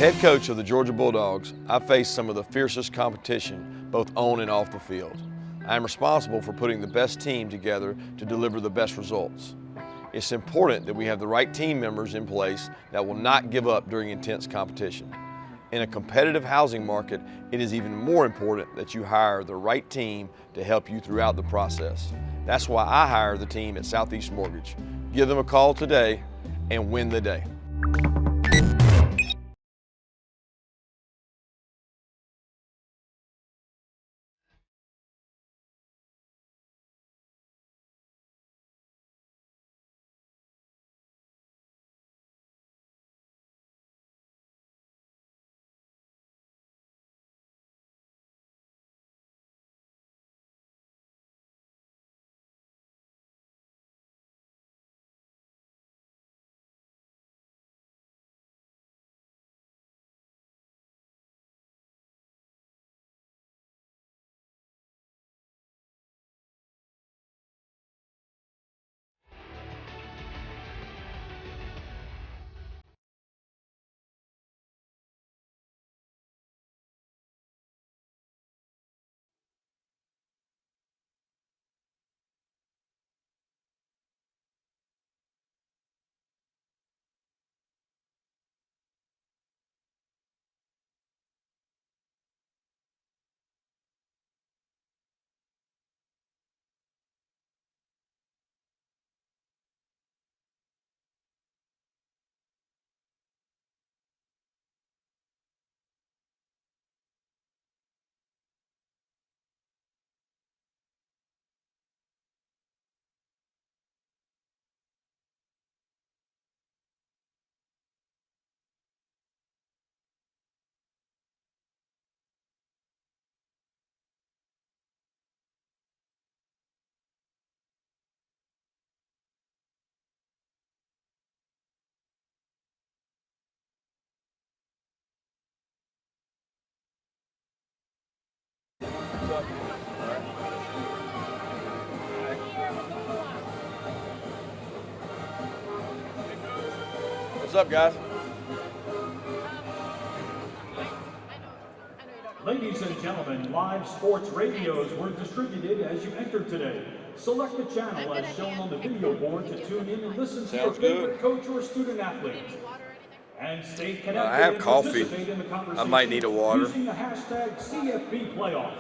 head coach of the Georgia Bulldogs, I face some of the fiercest competition both on and off the field. I am responsible for putting the best team together to deliver the best results. It's important that we have the right team members in place that will not give up during intense competition. In a competitive housing market, it is even more important that you hire the right team to help you throughout the process. That's why I hire the team at Southeast Mortgage. Give them a call today and win the day. What's up, guys? Ladies and gentlemen, live sports radios were distributed as you entered today. Select the channel as shown on the video board to tune in and listen to your favorite coach or student athlete. And stay connected I have and coffee. participate in the conversation I might need a water. using the hashtag CFBPlayoff.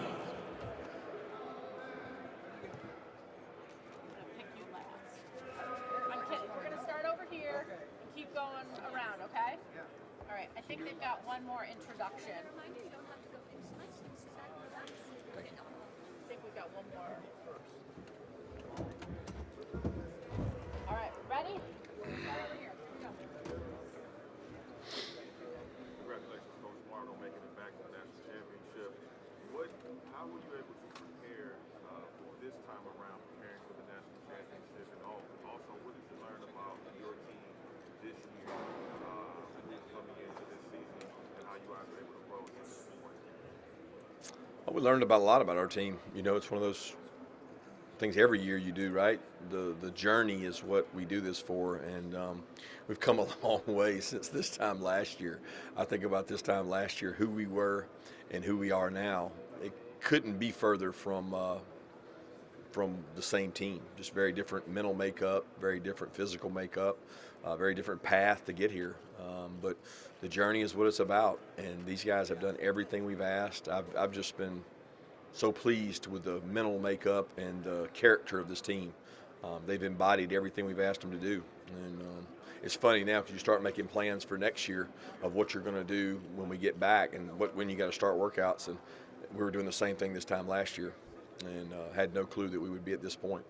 I think they've got one more introduction. I think we've got one more first. All right, ready? Right over here. Go. Congratulations, Coach Smart, on making it back to the national championship. How were you able to prepare for this time around, preparing for the national championship, and also what did you learn about your team this year? Coming into this season and how you guys were able to grow to this point? Well, we learned a lot about our team. You know, it's one of those things every year you do, right? The journey is what we do this for, and we've come a long way since this time last year. I think about this time last year, who we were and who we are now. It couldn't be further from the same team. Just very different mental makeup, very different physical makeup, very different path to get here. But the journey is what it's about, and these guys have done everything we've asked. I've just been so pleased with the mental makeup and the character of this team. They've embodied everything we've asked them to do, and it's funny now because you start making plans for next year of what you're going to do when we get back and when you got to start workouts. And we were doing the same thing this time last year, and had no clue that we would be at this point.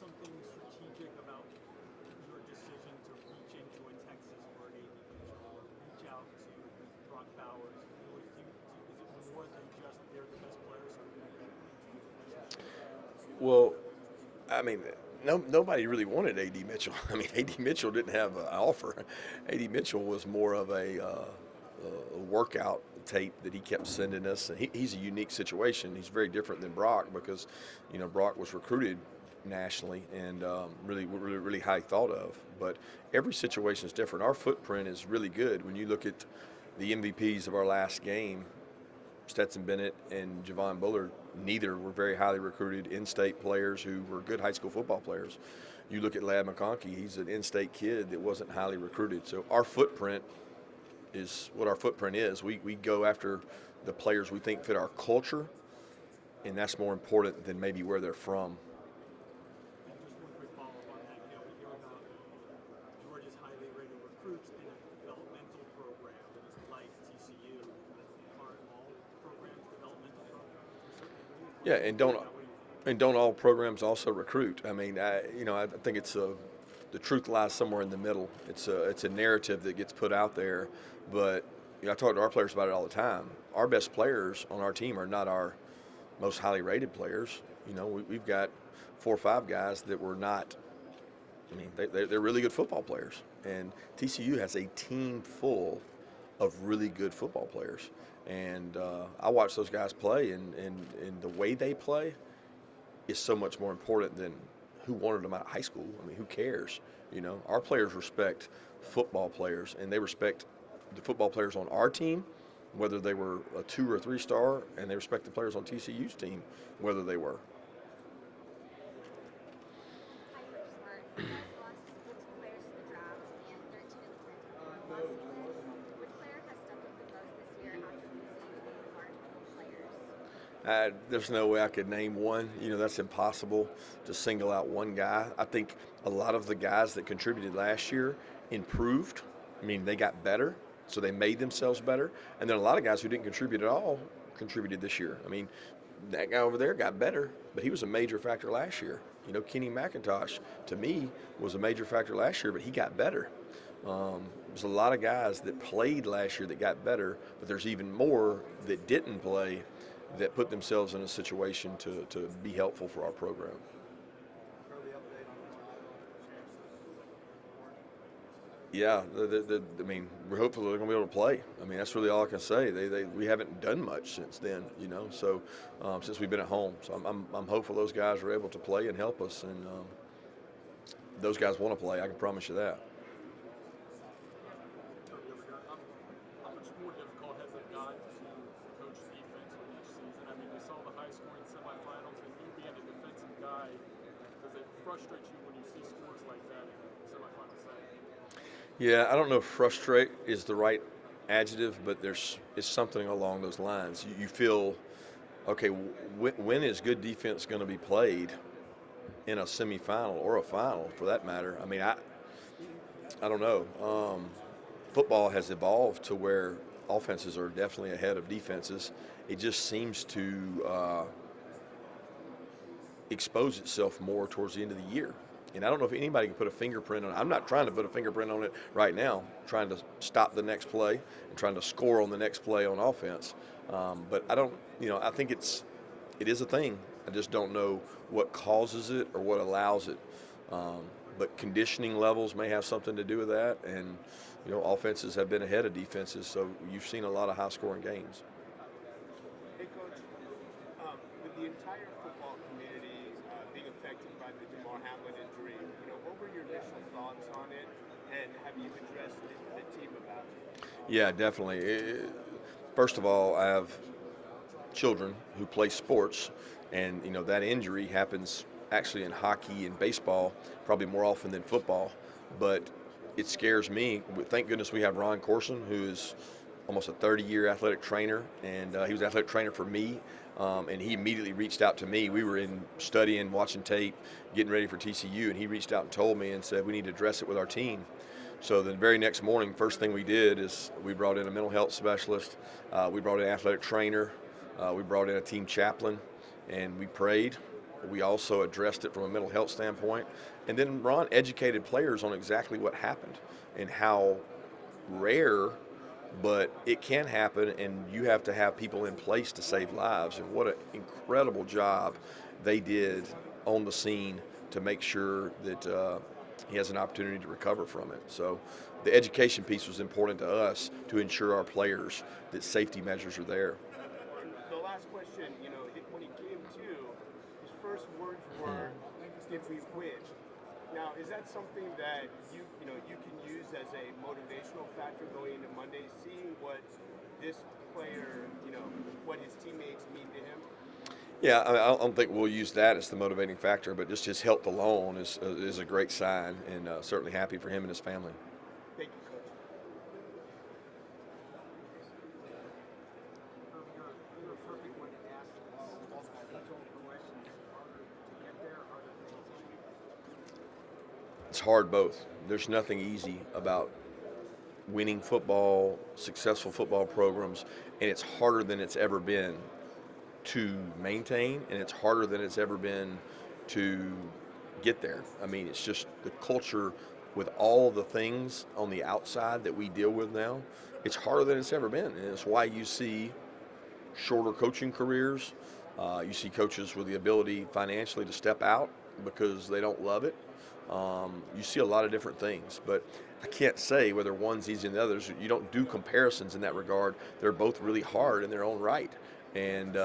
Something strategic about your decision to reach into a Texas for an AD or reach out to Brock Bowers? Is it more than just they're the best players? Well, I mean, nobody really wanted A.D. Mitchell. I mean, A.D. Mitchell didn't have an offer. A.D. Mitchell was more of a workout tape that he kept sending us. And he's a unique situation. He's very different than Brock because, Brock was recruited nationally and really high thought of. But every situation is different. Our footprint is really good. When you look at the MVPs of our last game, Stetson Bennett and Javon Bullard, neither were very highly recruited in-state players who were good high school football players. You look at Lad McConkey, he's an in-state kid that wasn't highly recruited. So our footprint is what our footprint is. We go after the players we think fit our culture, and that's more important than maybe where they're from. And just one quick follow-up on that. We hear about Georgia's highly rated recruits in a developmental program that is like TCU. Aren't all programs developmental programs? Yeah, and don't all programs also recruit? I mean, I think it's the truth lies somewhere in the middle. It's a narrative that gets put out there, but I talk to our players about it all the time. Our best players on our team are not our most highly rated players. We've got 4 or 5 guys that were not. I mean, they're really good football players, and TCU has a team full of really good football players. And I watch those guys play, and the way they play is so much more important than who wanted them out of high school. I mean, who cares? Our players respect football players, and they respect the football players on our team, whether they were a 2 or 3 star, and they respect the players on TCU's team, whether they were. Hi, Kirby Smart. You guys lost 15 players to the draft and 13 in the transfer portal last season. Which player has stuck with the most this year after losing a large pool of players? There's no way I could name one. That's impossible to single out one guy. I think a lot of the guys that contributed last year improved. I mean, they got better, so they made themselves better. And then a lot of guys who didn't contribute at all contributed this year. I mean, that guy over there got better, but he was a major factor last year. Kenny McIntosh, to me, was a major factor last year, but he got better. There's a lot of guys that played last year that got better, but there's even more that didn't play that put themselves in a situation to be helpful for our program. Yeah, I mean, we're hopeful they're going to be able to play. I mean, that's really all I can say. We haven't done much since then, So since we've been at home, so I'm hopeful those guys are able to play and help us, and those guys want to play. I can promise you that. How much more difficult has it gotten to coach defense with each season? I mean, we saw the high-scoring semifinals, and you being a defensive guy, does it frustrate you when you see scores like that in a semifinal setting? Yeah, I don't know if frustrate is the right adjective, but it's something along those lines. You feel, okay, when is good defense going to be played in a semifinal or a final, for that matter? I mean, I don't know. Football has evolved to where offenses are definitely ahead of defenses. It just seems to expose itself more towards the end of the year. And I don't know if anybody can put a fingerprint on it. I'm not trying to put a fingerprint on it right now, I'm trying to stop the next play and trying to score on the next play on offense. But I don't, I think it is a thing. I just don't know what causes it or what allows it. But conditioning levels may have something to do with that. And, offenses have been ahead of defenses, so you've seen a lot of high-scoring games. Hey, Coach, with the entire football community being affected by the Damar Hamlin injury, what were your initial thoughts on it, and have you addressed the team about it? Yeah, definitely. First of all, I have children who play sports, and that injury happens actually in hockey and baseball probably more often than football, but it scares me. Thank goodness we have Ron Corson, who is almost a 30-year athletic trainer, and he was an athletic trainer for me, and he immediately reached out to me. We were in studying, watching tape, getting ready for TCU, and he reached out and told me and said we need to address it with our team. So the very next morning, first thing we did is we brought in a mental health specialist, we brought in an athletic trainer, we brought in a team chaplain, and we prayed. We also addressed it from a mental health standpoint. And then Ron educated players on exactly what happened and how rare, but it can happen, and you have to have people in place to save lives. And what an incredible job they did on the scene to make sure that he has an opportunity to recover from it. So the education piece was important to us to ensure our players that safety measures are there. The last question, when he came to, his first words were, "Did we win?" Now, is that something that you can use as a motivational factor going into Monday, seeing what this player, what his teammates mean to him? Yeah, I don't think we'll use that as the motivating factor, but just his health alone is a great sign, and certainly happy for him and his family. Thank you, Coach. You're a perfect one to ask age-old questions. Harder to get there, harder to maintain. It's hard both. There's nothing easy about winning football, successful football programs, and it's harder than it's ever been to maintain, and it's harder than it's ever been to get there. I mean, it's just the culture with all the things on the outside that we deal with now. It's harder than it's ever been, and it's why you see shorter coaching careers. You see coaches with the ability financially to step out because they don't love it. You see a lot of different things, but I can't say whether one's easier than the others. You don't do comparisons in that regard. They're both really hard in their own right. And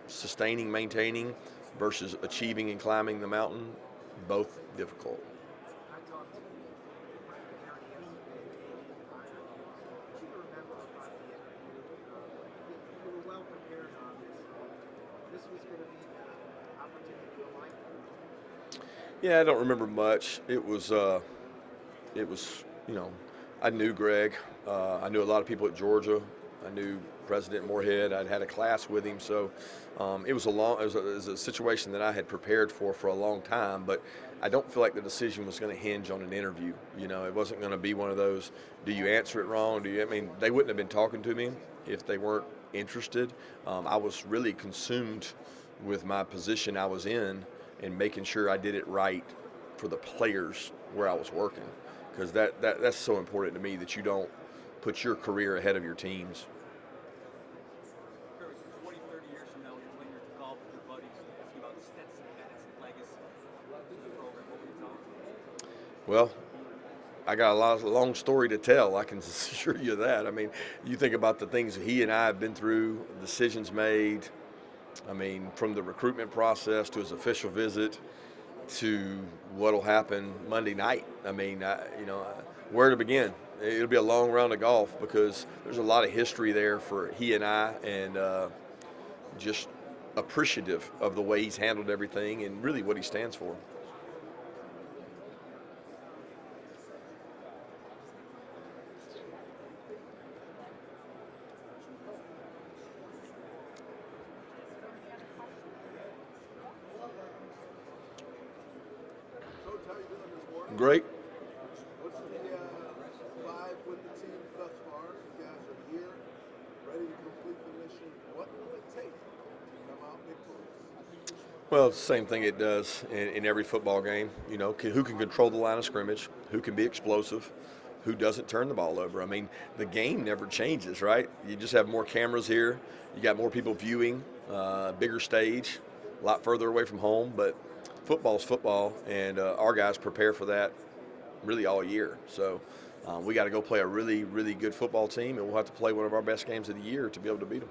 sustaining, maintaining versus achieving and climbing the mountain, both difficult. I talked to Frank McCartney yesterday, what do you remember about the interview? You were well prepared on this. This was going to be the opportunity of a lifetime. Yeah, I don't remember much. It was, I knew Greg. I knew a lot of people at Georgia. I knew President Moorhead. I'd had a class with him, so it was a situation that I had prepared for a long time. But I don't feel like the decision was going to hinge on an interview. It wasn't going to be one of those. Do you answer it wrong? They wouldn't have been talking to me if they weren't interested. I was really consumed with my position I was in and making sure I did it right for the players where I was working, because that's so important to me that you don't put your career ahead of your team's. 20, 30 years from now, when you're playing your golf with your buddies, ask you about Stetson Bennett's legacy in the program. What would you tell them? Well, I got a long story to tell. I can assure you that. You think about the things he and I have been through, decisions made. From the recruitment process to his official visit to what'll happen Monday night. Where to begin? It'll be a long round of golf because there's a lot of history there for he and I, and just appreciative of the way he's handled everything and really what he stands for. Coach, how you doing this morning? Great. What's the vibe with the team thus far? You guys are here, ready to complete the mission. What will it take to come out victorious? Well, it's the same thing it does in every football game. Who can control the line of scrimmage, who can be explosive, who doesn't turn the ball over. The game never changes, right? You just have more cameras here. You got more people viewing, bigger stage, a lot further away from home. But football's football, and our guys prepare for that really all year. So we got to go play a really, really good football team, and we'll have to play one of our best games of the year to be able to beat them.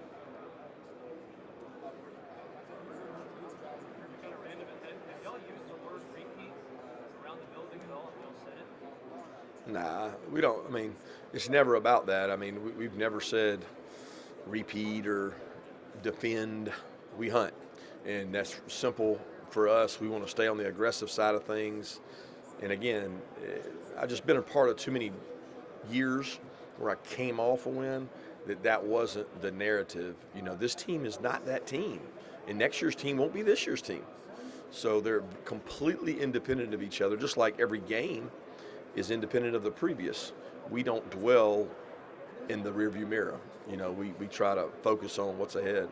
Nah, we don't. It's never about that. We've never said repeat or defend. We hunt, and that's simple for us. We want to stay on the aggressive side of things. And again, I've just been a part of too many years where I came off a win that wasn't the narrative. This team is not that team, and next year's team won't be this year's team. So they're completely independent of each other, just like every game is independent of the previous. We don't dwell in the rearview mirror. We try to focus on what's ahead.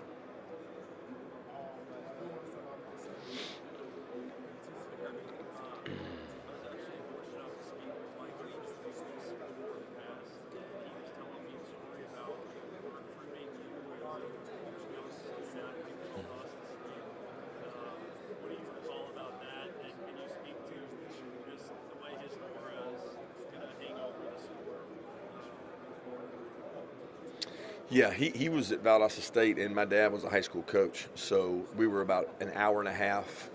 Yeah, he was at Valdosta State, and my dad was a high school coach. So we were about an hour and a half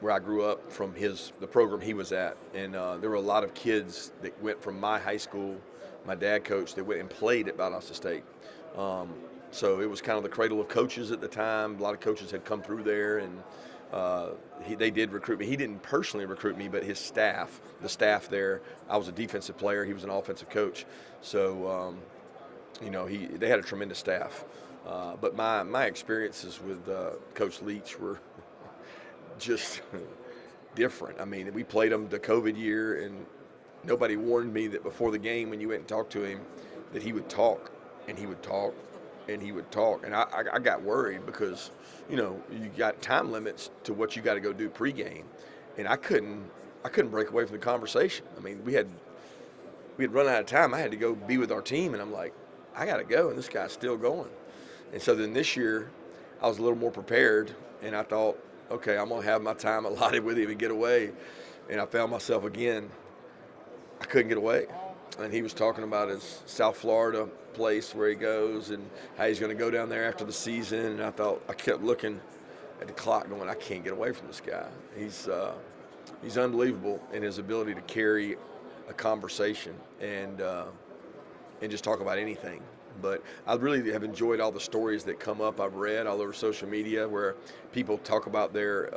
where I grew up from the program he was at. And there were a lot of kids that went from my high school, my dad coached, that went and played at Valdosta State. So it was kind of the cradle of coaches at the time. A lot of coaches had come through there, and they did recruit me. He didn't personally recruit me, but his staff, the staff there, I was a defensive player. He was an offensive coach. So, they had a tremendous staff. But my experiences with Coach Leach were just different. I mean, we played him the COVID year, and nobody warned me that before the game, when you went and talked to him, that he would talk, and he would talk, and he would talk. And I got worried because, you got time limits to what you got to go do pregame, and I couldn't break away from the conversation. I mean, we had run out of time. I had to go be with our team, and I'm like, I got to go, and this guy's still going. And so then this year, I was a little more prepared, and I thought, okay, I'm going to have my time allotted with him and get away. And I found myself again, I couldn't get away. And he was talking about his South Florida place where he goes and how he's going to go down there after the season. And I kept looking at the clock going, I can't get away from this guy. He's unbelievable in his ability to carry a conversation and just talk about anything. But I really have enjoyed all the stories that come up. I've read all over social media where people talk about their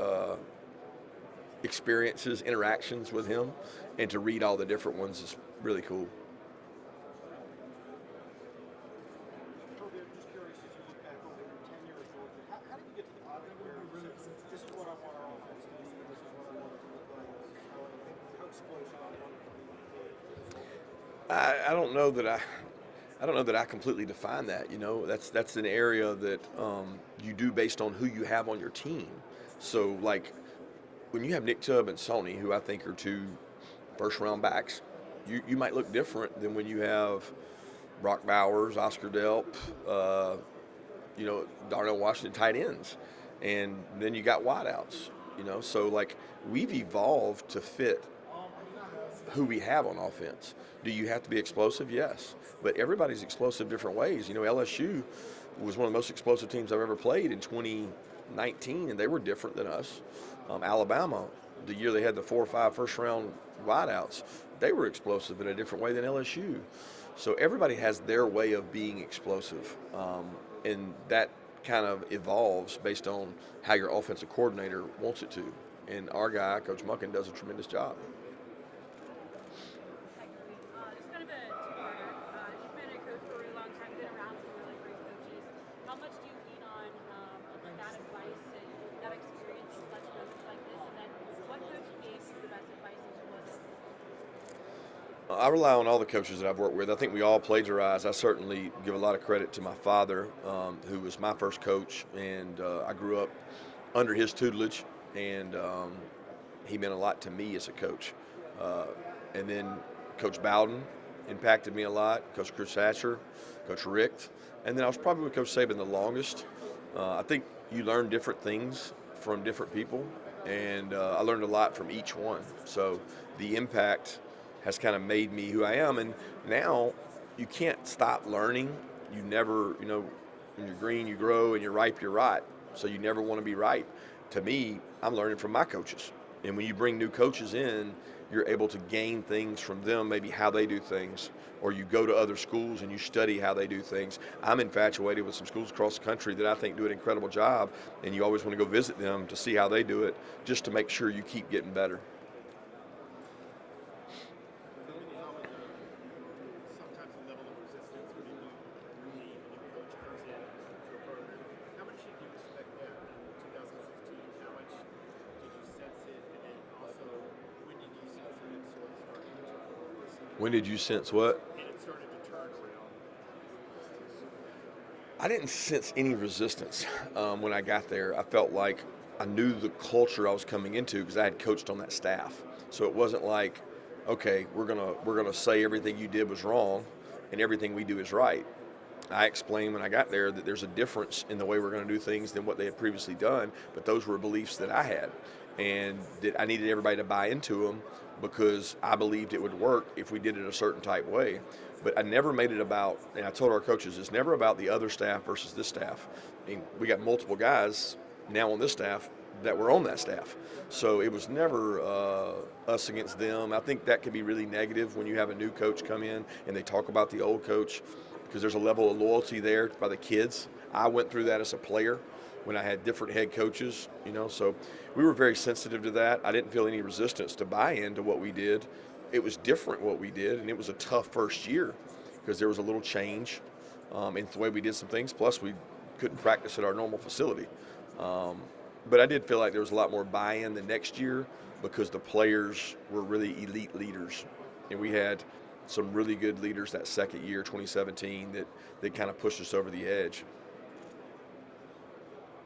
experiences, interactions with him, and to read all the different ones is really cool. Kirby, I'm just curious, as you look back over your tenure at Georgia, how did you get to the point where you said, this is what I want our offense to be, this is what I want it to look like, this is how explosive I want it to be? I don't know that I completely define that. That's an area that you do based on who you have on your team. So, like, when you have Nick Chubb and Sony, who I think are two first-round backs, you might look different than when you have Brock Bowers, Oscar Delp, Darnell Washington, tight ends, and then you got wideouts. So like we've evolved to fit who we have on offense. Do you have to be explosive? Yes. But everybody's explosive different ways. LSU was one of the most explosive teams I've ever played in 2019, and they were different than us. Alabama, the year they had the 4 or 5 first-round wideouts, they were explosive in a different way than LSU. So everybody has their way of being explosive, and that kind of evolves based on how your offensive coordinator wants it to. And our guy, Coach Monken, does a tremendous job. It's kind of a two-parter. You've been a coach for a really long time, been around some really great coaches. How much do you lean on that advice and that experience in such moments like this? And then what coach gave you the best advice and who was it? I rely on all the coaches that I've worked with. I think we all plagiarize. I certainly give a lot of credit to my father, who was my first coach, and I grew up under his tutelage, and he meant a lot to me as a coach. And then Coach Bowden impacted me a lot, Coach Chris Hatcher, Coach Richt, and then I was probably with Coach Saban the longest. I think you learn different things from different people, and I learned a lot from each one. So the impact has kind of made me who I am, and now you can't stop learning. You never, when you're green, you grow, and you're ripe, you're right. So you never want to be ripe. To me, I'm learning from my coaches. And when you bring new coaches in, you're able to gain things from them, maybe how they do things, or you go to other schools and you study how they do things. I'm infatuated with some schools across the country that I think do an incredible job, and you always want to go visit them to see how they do it, just to make sure you keep getting better. Sometimes the level of resistance when you move from a new coach comes in to a program. How much did you expect that in 2016? How much did you sense it? And then also, when did you sense it and sort of started to turn around? When did you sense what? And it started to turn around. I didn't sense any resistance when I got there. I felt like I knew the culture I was coming into because I had coached on that staff. So it wasn't like, okay, we're gonna say everything you did was wrong and everything we do is right. I explained when I got there that there's a difference in the way we're going to do things than what they had previously done, but those were beliefs that I had, and that I needed everybody to buy into them because I believed it would work if we did it a certain type way. But I never made it about, and I told our coaches, it's never about the other staff versus this staff. I mean, we got multiple guys now on this staff that were on that staff. So it was never us against them. I think that can be really negative when you have a new coach come in and they talk about the old coach, because there's a level of loyalty there by the kids. I went through that as a player when I had different head coaches, so we were very sensitive to that. I didn't feel any resistance to buy into what we did. It was different what we did, and it was a tough first year because there was a little change in the way we did some things. Plus, we couldn't practice at our normal facility. But I did feel like there was a lot more buy-in the next year because the players were really elite leaders. And we had some really good leaders that second year, 2017, that kind of pushed us over the edge.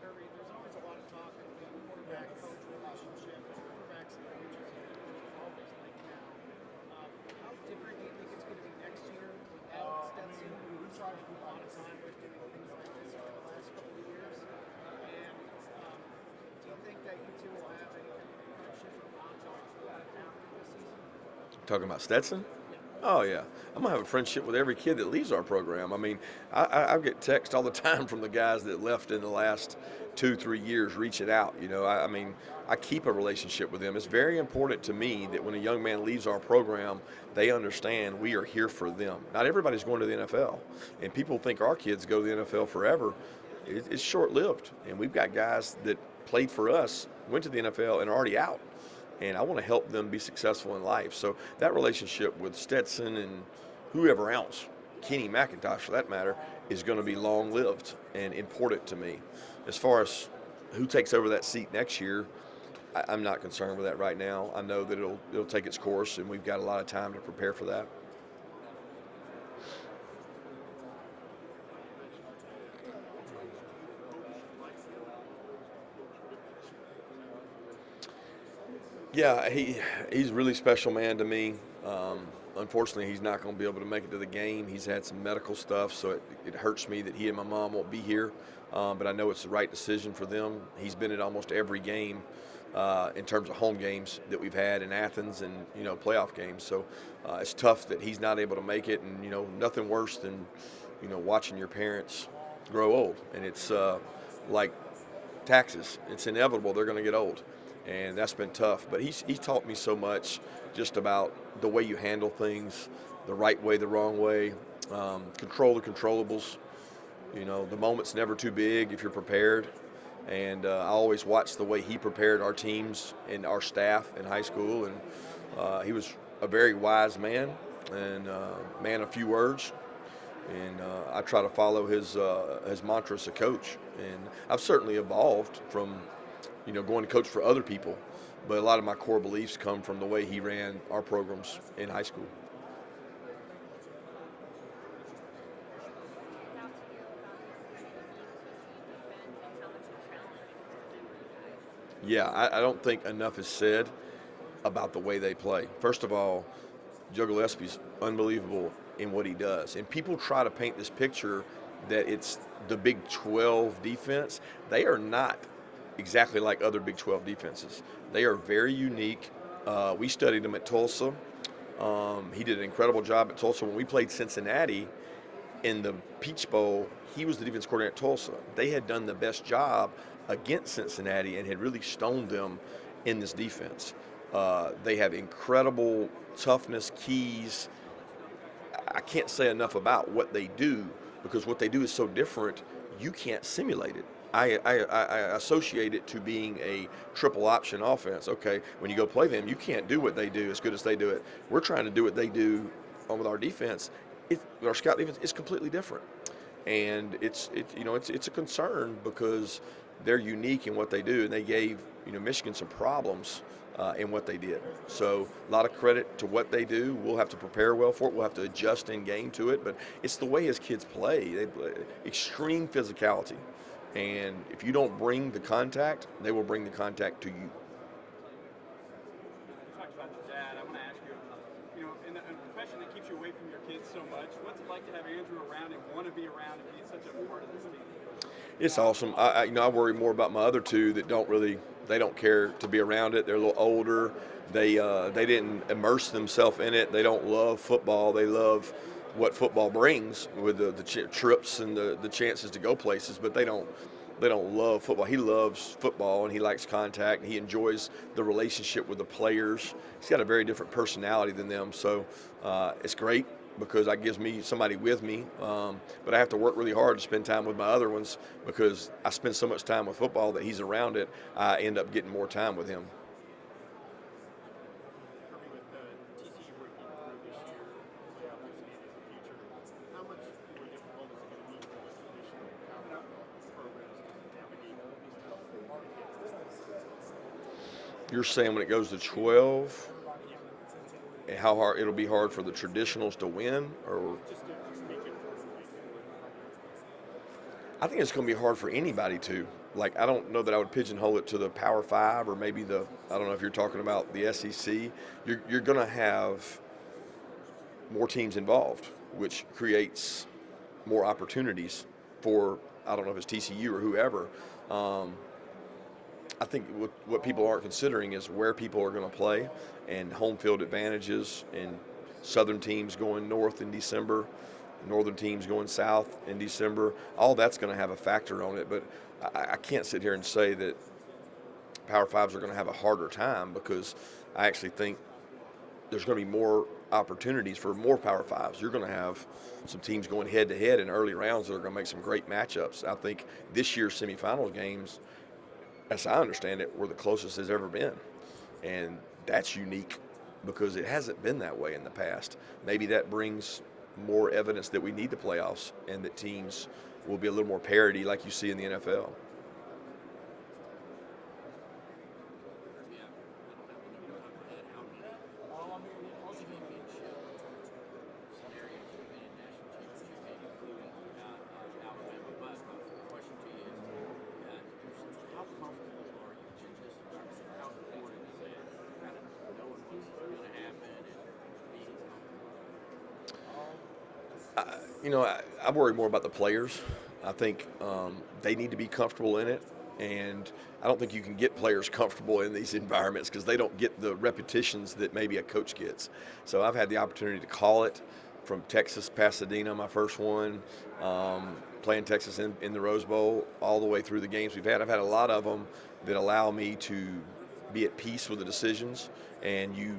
Kirby, there's always a lot of talk of the quarterback-coach relationship, quarterbacks and coaches, it's always like now. How different do you think it's going to be next year without Stetson, who's tried a lot of time with doing things like this over the last couple of years? And do you think that you two will have any kind of friendship or bond after the season? Talking about Stetson? Oh, yeah. I'm going to have a friendship with every kid that leaves our program. I mean, I get texts all the time from the guys that left in the last 2-3 years reaching out. I mean, I keep a relationship with them. It's very important to me that when a young man leaves our program, they understand we are here for them. Not everybody's going to the NFL. And people think our kids go to the NFL forever. It's short-lived. And we've got guys that played for us, went to the NFL, and are already out. And I want to help them be successful in life. So that relationship with Stetson and whoever else, Kenny McIntosh for that matter, is going to be long-lived and important to me. As far as who takes over that seat next year, I'm not concerned with that right now. I know that it'll take its course, and we've got a lot of time to prepare for that. Yeah, he's a really special man to me. Unfortunately, he's not going to be able to make it to the game. He's had some medical stuff, so it hurts me that he and my mom won't be here. But I know it's the right decision for them. He's been at almost every game in terms of home games that we've had in Athens and, playoff games. So it's tough that he's not able to make it. And, nothing worse than, watching your parents grow old. And it's like taxes. It's inevitable they're going to get old. And that's been tough. But he's taught me so much just about the way you handle things, the right way, the wrong way, control the controllables. The moment's never too big if you're prepared. And I always watched the way he prepared our teams and our staff in high school. And he was a very wise man and man of few words. And I try to follow his mantra as a coach. And I've certainly evolved from going to coach for other people. But a lot of my core beliefs come from the way he ran our programs in high school. Yeah, I don't think enough is said about the way they play. First of all, Joe Gillespie's unbelievable in what he does. And people try to paint this picture that it's the Big 12 defense. They are not exactly like other Big 12 defenses. They are very unique. We studied him at Tulsa. He did an incredible job at Tulsa. When we played Cincinnati in the Peach Bowl, he was the defense coordinator at Tulsa. They had done the best job against Cincinnati and had really stoned them in this defense. They have incredible toughness, keys. I can't say enough about what they do because what they do is so different, you can't simulate it. I associate it to being a triple option offense. Okay, when you go play them, you can't do what they do as good as they do it. We're trying to do what they do with our defense. With our scout defense, it's completely different, and it's a concern because they're unique in what they do, and they gave Michigan some problems in what they did. So a lot of credit to what they do. We'll have to prepare well for it. We'll have to adjust in game to it, but it's the way his kids play. They play extreme physicality. And if you don't bring the contact, they will bring the contact to you. You talked about your dad. I want to ask you, in a profession that keeps you away from your kids so much, what's it like to have Andrew around and want to be around and be such a part of this team? It's awesome. I worry more about my other two that don't really They don't care to be around it. They're a little older. They didn't immerse themselves in it. They don't love football. They love what football brings with the trips and the chances to go places, but they don't love football. He loves football and he likes contact. He enjoys the relationship with the players. He's got a very different personality than them, so it's great because that gives me somebody with me. But I have to work really hard to spend time with my other ones because I spend so much time with football that he's around it. I end up getting more time with him. Kirby, with TCU breaking through this year, playoff expanded in the future, how much more difficult is it going to be for the traditional Power programs to navigate these? You're saying when it goes to 12, how hard it'll be hard for the traditionals to win, or Just to make it I think it's going to be hard for anybody to. Like, I don't know that I would pigeonhole it to the Power Five or maybe I don't know if you're talking about the SEC. You're going to have more teams involved, which creates more opportunities for, I don't know if it's TCU or whoever. I think what people aren't considering is where people are going to play and home field advantages, and southern teams going north in December, northern teams going south in December. All that's going to have a factor on it, but I can't sit here and say that Power Fives are going to have a harder time because I actually think there's going to be more opportunities for more Power Fives. You're going to have some teams going head-to-head in early rounds that are going to make some great matchups. I think this year's semifinals games, as I understand it, were the closest it's ever been. And that's unique because it hasn't been that way in the past. Maybe that brings more evidence that we need the playoffs and that teams will be a little more parity like you see in the NFL. I worry more about the players. I think they need to be comfortable in it, and I don't think you can get players comfortable in these environments because they don't get the repetitions that maybe a coach gets. So I've had the opportunity to call it from Texas, Pasadena, my first one, playing Texas in the Rose Bowl, all the way through the games we've had. I've had a lot of them that allow me to be at peace with the decisions, and you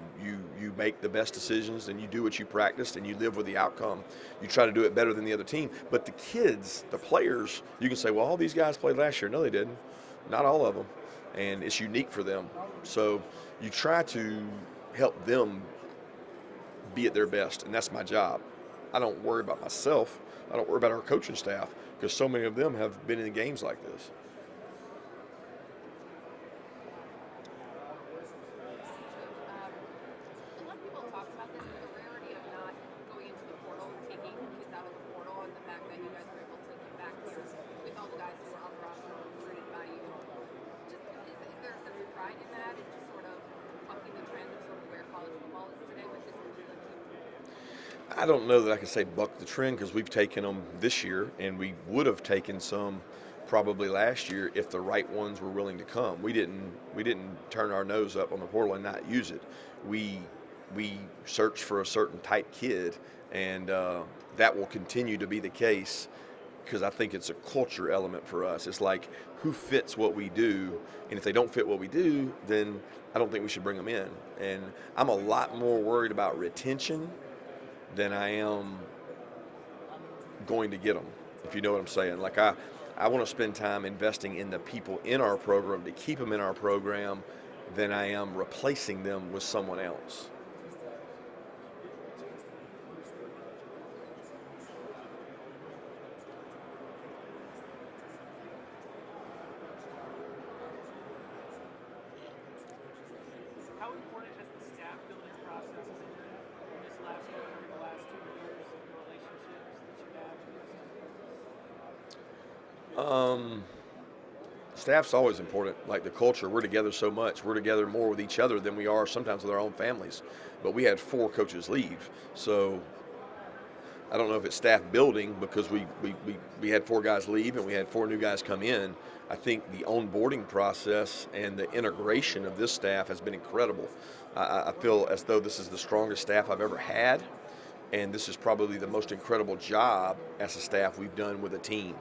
make the best decisions, and you do what you practiced, and you live with the outcome. You try to do it better than the other team. But the kids, the players, you can say, well, all these guys played last year. No, they didn't. Not all of them. And it's unique for them. So you try to help them be at their best, and that's my job. I don't worry about myself. I don't worry about our coaching staff because so many of them have been in games like this. I don't know that I can say buck the trend because we've taken them this year, and we would have taken some probably last year if the right ones were willing to come. We didn't turn our nose up on the portal and not use it. We searched for a certain type kid, and that will continue to be the case because I think it's a culture element for us. It's like who fits what we do, and if they don't fit what we do, then I don't think we should bring them in. And I'm a lot more worried about retention than I am going to get them, if you know what I'm saying. Like I want to spend time investing in the people in our program to keep them in our program than I am replacing them with someone else. How important has the staff building process been in this last year, the last 2 years, the relationships that you have? Staff's always important. Like the culture, we're together so much. We're together more with each other than we are sometimes with our own families. But we had 4 coaches leave. So I don't know if it's staff building because we had 4 guys leave and we had 4 new guys come in. I think the onboarding process and the integration of this staff has been incredible. I feel as though this is the strongest staff I've ever had, and this is probably the most incredible job as a staff we've done with a team.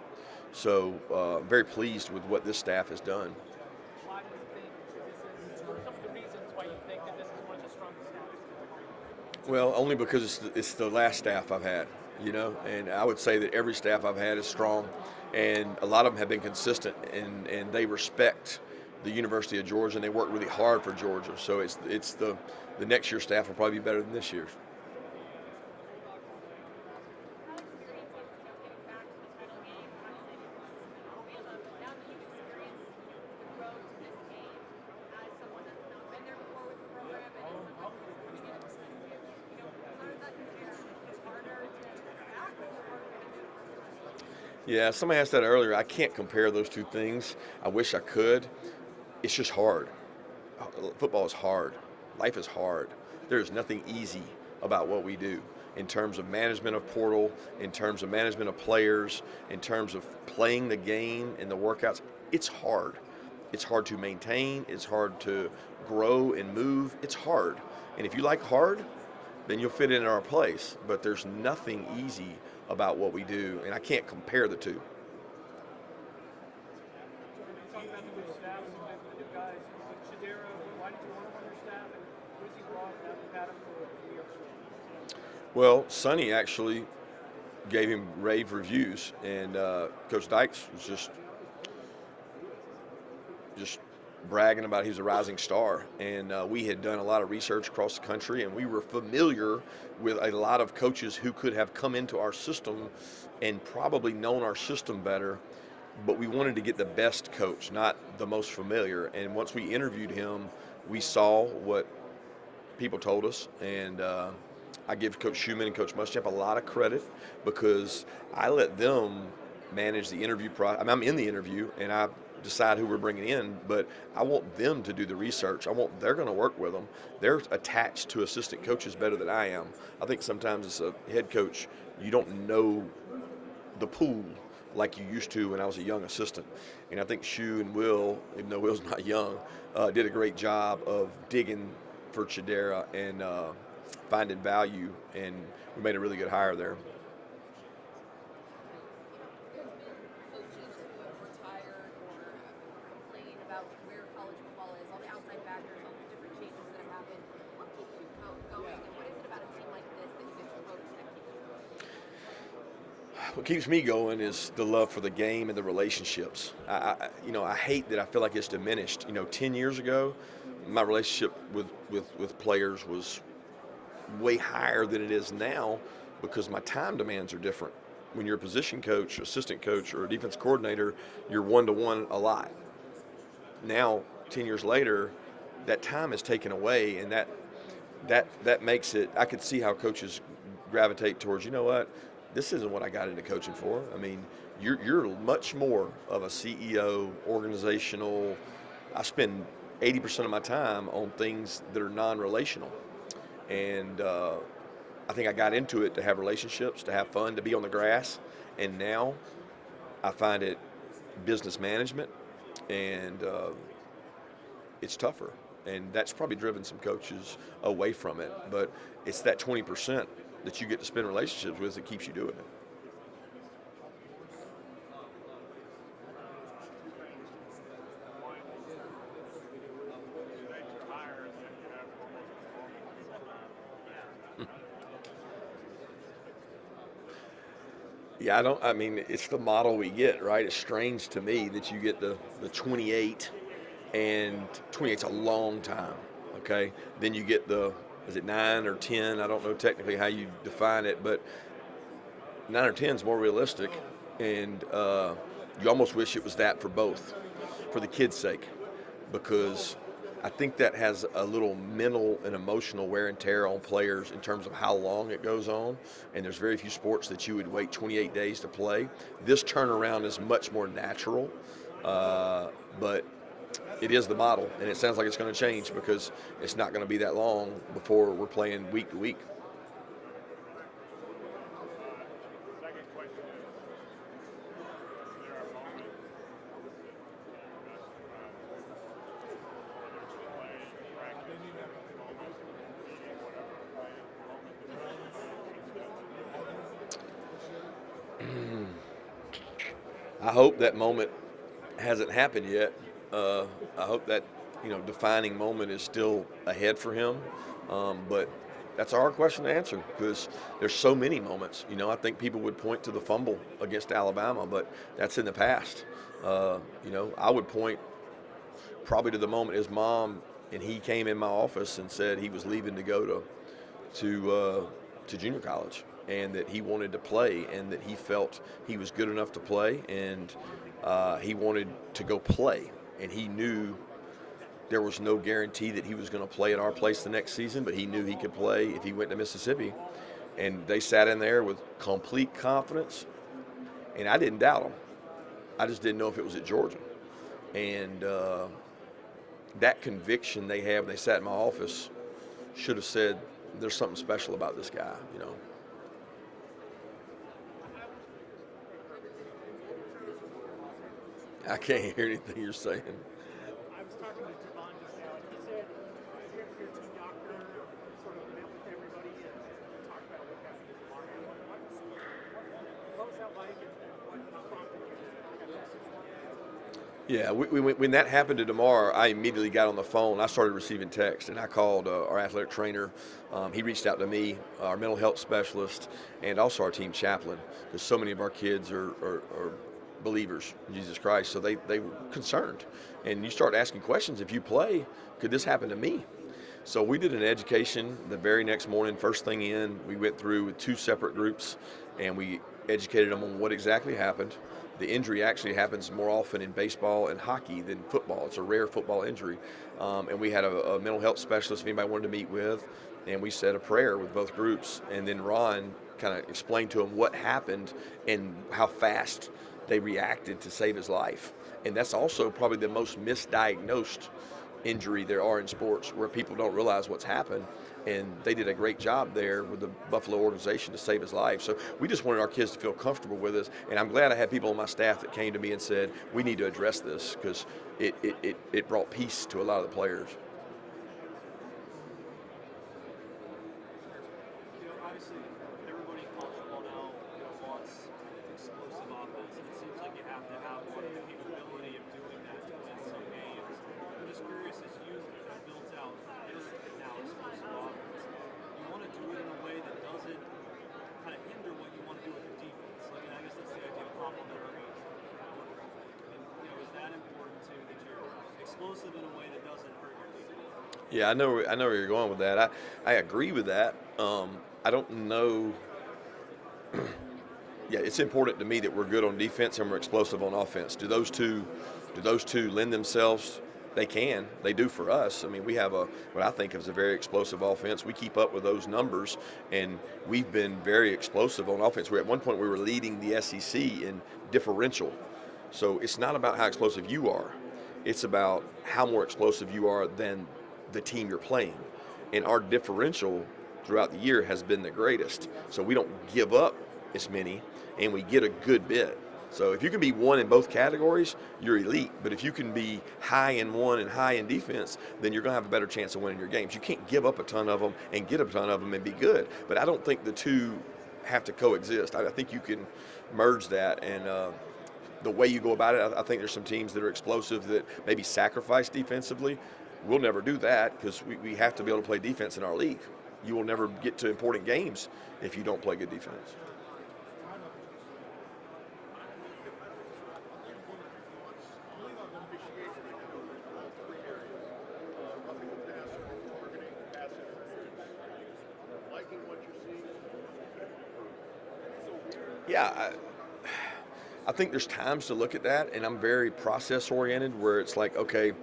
So I'm very pleased with what this staff has done. Why do you think this is, what are some of the reasons why you think that this is one of the strongest staffs? Well, only because it's the last staff I've had, and I would say that every staff I've had is strong, and a lot of them have been consistent, and they respect the University of Georgia, and they work really hard for Georgia. So it's the next year's staff will probably be better than this year's. Yeah, somebody asked that earlier. I can't compare those two things. I wish I could. It's just hard. Football is hard. Life is hard. There is nothing easy about what we do in terms of management of portal, in terms of management of players, in terms of playing the game and the workouts. It's hard. It's hard to maintain. It's hard to grow and move. It's hard. And if you like hard, then you'll fit in our place. But there's nothing easy about what we do, and I can't compare the two. Well, Sonny actually gave him rave reviews, and Coach Dykes was just bragging about he's a rising star. And we had done a lot of research across the country, and we were familiar with a lot of coaches who could have come into our system and probably known our system better, but we wanted to get the best coach, not the most familiar. And once we interviewed him, we saw what people told us, and I give Coach Schumann and Coach Muschamp a lot of credit because I let them manage the interview process. I mean, I'm in the interview, and I decide who we're bringing in, but I want them to do the research. They're going to work with them. They're attached to assistant coaches better than I am. I think sometimes as a head coach, you don't know the pool like you used to when I was a young assistant. And I think Shu and Will, even though Will's not young, did a great job of digging for Chidera and finding value, and we made a really good hire there. What keeps me going is the love for the game and the relationships. I hate that I feel like it's diminished. 10 years ago, my relationship with players was way higher than it is now because my time demands are different. When you're a position coach, assistant coach, or a defense coordinator, you're one-to-one a lot. Now, 10 years later, that time is taken away, and that makes it. I could see how coaches gravitate towards, you know what, this isn't what I got into coaching for. I mean, you're much more of a CEO, organizational. I spend 80% of my time on things that are non-relational. And I think I got into it to have relationships, to have fun, to be on the grass. And now I find it business management, and it's tougher. And that's probably driven some coaches away from it. But it's that 20% that you get to spend relationships with that keeps you doing it. Yeah, it's the model we get, right? It's strange to me that you get the 28, and 28's a long time, okay? Then you get is it 9 or 10? I don't know technically how you define it, but 9 or 10 is more realistic, and you almost wish it was that for both, for the kids' sake, because I think that has a little mental and emotional wear and tear on players in terms of how long it goes on, and there's very few sports that you would wait 28 days to play. This turnaround is much more natural, but it is the model, and it sounds like it's going to change because it's not going to be that long before we're playing week to week. I hope that moment hasn't happened yet. I hope that defining moment is still ahead for him. But that's a hard question to answer because there's so many moments. I think people would point to the fumble against Alabama, but that's in the past. I would point probably to the moment his mom and he came in my office and said he was leaving to go to junior college, and that he wanted to play, and that he felt he was good enough to play, and he wanted to go play, and he knew there was no guarantee that he was going to play at our place the next season, but he knew he could play if he went to Mississippi. And they sat in there with complete confidence, and I didn't doubt them. I just didn't know if it was at Georgia. And that conviction they have when they sat in my office should have said, there's something special about this guy, I can't hear anything you're saying. I was talking to Devon just now, and he said your team doctor sort of met with everybody and talked about what happened to Mark. What was that like, and what prompted you to have that? Yeah, when that happened to DeMar, I immediately got on the phone. I started receiving text, and I called our athletic trainer. He reached out to me, our mental health specialist, and also our team chaplain, because so many of our kids are believers in Jesus Christ, so they were concerned. And you start asking questions. If you play, could this happen to me? So we did an education the very next morning, first thing in. We went through with 2 separate groups, and we educated them on what exactly happened. The injury actually happens more often in baseball and hockey than football. It's a rare football injury. And we had a mental health specialist if anybody wanted to meet with, and we said a prayer with both groups. And then Ron kind of explained to him what happened and how fast they reacted to save his life. And that's also probably the most misdiagnosed injury there are in sports, where people don't realize what's happened. And they did a great job there with the Buffalo organization to save his life. So we just wanted our kids to feel comfortable with us. And I'm glad I had people on my staff that came to me and said, we need to address this, because it brought peace to a lot of the players. Obviously, everybody in college football now wants explosive offense, and it seems like you have to have the capability of doing that to win some games. I'm just curious, as you have built out your now explosive offense, you want to do it in a way that doesn't kind of hinder what you want to do with your defense. Like, I guess that's the idea of complementary. And is that important too, that you're explosive in a way that doesn't hurt your defense? Yeah, I know where you're going with that. I agree with that. I don't know. Yeah, it's important to me that we're good on defense and we're explosive on offense. Do those two lend themselves? They can. They do for us. I mean, we have what I think is a very explosive offense. We keep up with those numbers, and we've been very explosive on offense. At one point we were leading the SEC in differential. So it's not about how explosive you are. It's about how more explosive you are than the team you're playing. And our differential throughout the year has been the greatest. So we don't give up as many, and we get a good bit. So if you can be 1 in both categories, you're elite. But if you can be high in one and high in defense, then you're going to have a better chance of winning your games. You can't give up a ton of them and get a ton of them and be good. But I don't think the two have to coexist. I think you can merge that. And the way you go about it, I think there's some teams that are explosive that maybe sacrifice defensively. We'll never do that, because we have to be able to play defense in our league. You will never get to important games if you don't play good defense. Yeah, I think there's times to look at that, and I'm very process-oriented, where it's like, okay,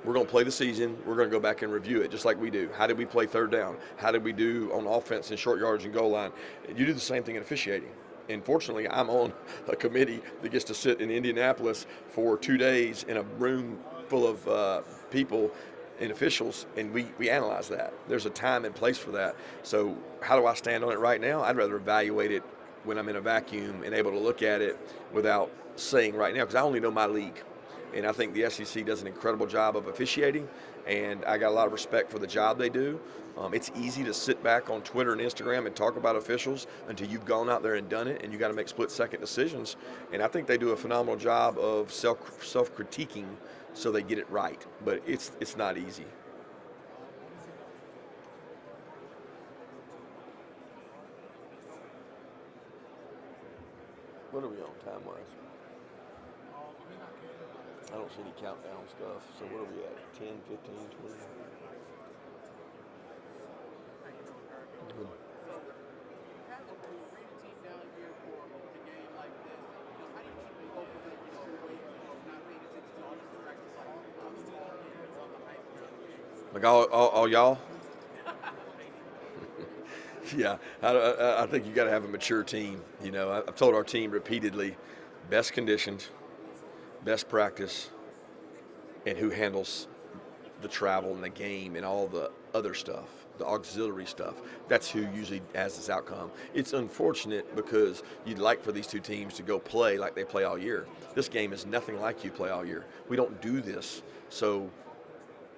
we're going to play the season. We're going to go back and review it just like we do. How did we play third down? How did we do on offense and short yards and goal line? You do the same thing in officiating. And fortunately, I'm on a committee that gets to sit in Indianapolis for 2 days in a room full of people and officials, and we analyze that. There's a time and place for that. So how do I stand on it right now? I'd rather evaluate it when I'm in a vacuum and able to look at it without saying right now, because I only know my league. And I think the SEC does an incredible job of officiating, and I got a lot of respect for the job they do. It's easy to sit back on Twitter and Instagram and talk about officials until you've gone out there and done it, and you got to make split-second decisions. And I think they do a phenomenal job of self-critiquing so they get it right. But it's not easy. What are we on time-wise? I don't see any countdown stuff. So what are we at? 10, 15, 20? Good. Like all y'all? Yeah, I think you got to have a mature team. You know, I've told our team repeatedly, best conditioned, best practice, and who handles the travel and the game and all the other stuff, the auxiliary stuff. That's who usually has this outcome. It's unfortunate because you'd like for these two teams to go play like they play all year. This game is nothing like you play all year. We don't do this. So